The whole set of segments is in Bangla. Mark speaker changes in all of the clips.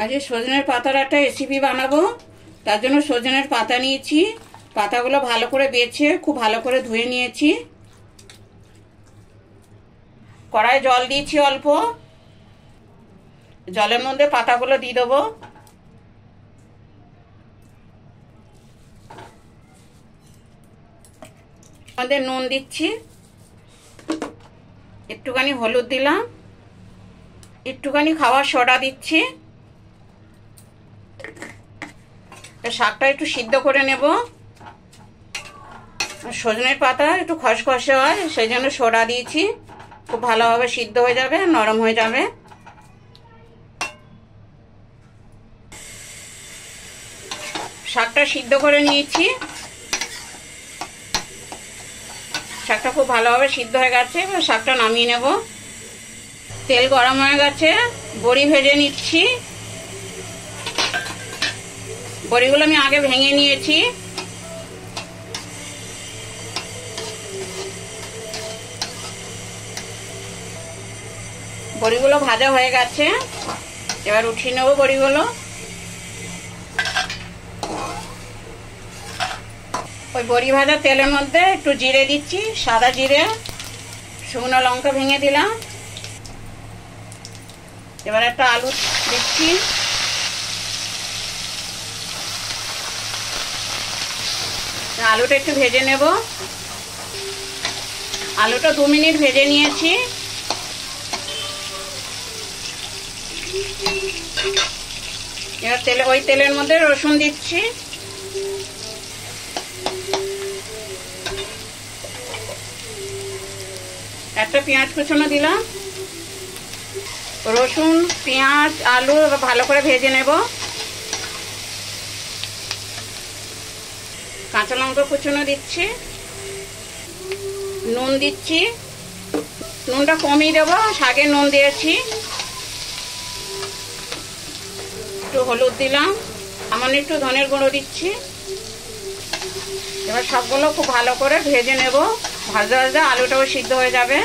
Speaker 1: আজ সজনের পাতার একটা রেসিপি বানাবো। তার জন্য সজনের পাতা নিয়েছি। পাতাগুলো ভালো করে বেছে খুব ভালো করে ধুয়ে নিয়েছি। কড়াই জল দিয়েছি অল্প। জলের মধ্যে পাতাগুলো দিয়ে দেবো। মধ্যে নুন দিচ্ছি, একটুখানি হলুদ দিলাম, একটুখানি খাওয়ার সোডা দিচ্ছি। শাকটা একটু সিদ্ধ করে নেব। সজনের পাতা একটু খসখসে হয়, সেই জন্য সোডা দিয়েছি। খুব ভালোভাবে সিদ্ধ হয়ে যাবে, নরম হয়ে যাবে। শাকটা সিদ্ধ করে নিয়েছি। শাকটা খুব ভালোভাবে সিদ্ধ হয়ে গেছে। এবার শাকটা নামিয়ে নেব। তেল গরম হয়ে গেছে, বড়ি ভেজে নিচ্ছি। বড়িগুলো আমি আগে ভেঙে নিয়েছি। বড়িগুলো ভাজা হয়ে গেছে, এবার উঠিয়ে নেব বড়িগুলো। ওই বড়ি ভাজা তেলের মধ্যে একটু জিরে দিচ্ছি, সাদা জিরে, শুকনো লঙ্কা ভেঙে দিলাম। এবার একটা আলু দিচ্ছি। আলুটা একটু ভেজে নেব। আলুটা 2 মিনিট ভেজে নিয়েছি। এবার ওই তেলের মধ্যে রসুন দিচ্ছি। একটা পেঁয়াজ কুচনো দিলাম। রসুন, পেঁয়াজ, আলু ভালো করে ভেজে নেব। কাঁচা লঙ্কা কুচনো দিচ্ছি। নুন দিচ্ছি, নুনটা কমিয়ে দেবো, শাকে নুন দিয়েছি। একটু হলুদ দিলাম, সামান্য একটু ধনের গুঁড়ো দিচ্ছি। এবার সবগুলো খুব ভালো করে ভেজে নেব। ভাজা ভাজা আলুটাও সিদ্ধ হয়ে যাবে।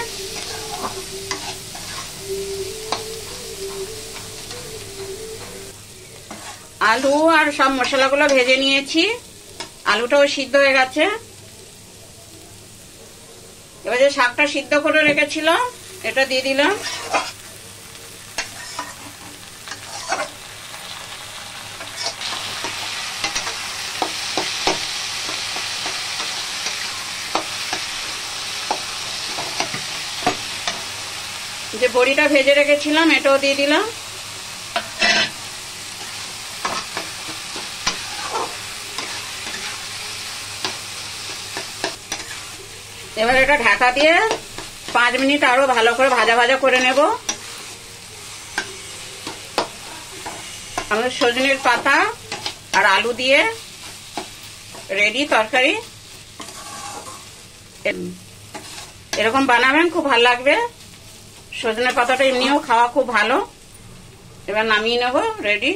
Speaker 1: আলু আর সব মশলাগুলো ভেজে নিয়েছি। আলুটাও সিদ্ধ হয়ে গেছে। এবার যে শাকটা সিদ্ধ করে রেখেছিলাম এটা দিয়ে দিলাম। যে বড়িটা ভেজে রেখেছিলাম এটাও দিয়ে দিলাম। এবার এটা ঢাকা দিয়ে 5 মিনিট আরো ভালো করে ভাজা ভাজা করে নেব। আমাদের সজনের পাতা আর আলু দিয়ে রেডি তরকারি। এরকম বানাবেন, খুব ভালো লাগবে। সজনের পাতাটা এমনিও খাওয়া খুব ভালো। এবার নামিয়ে নেব, রেডি।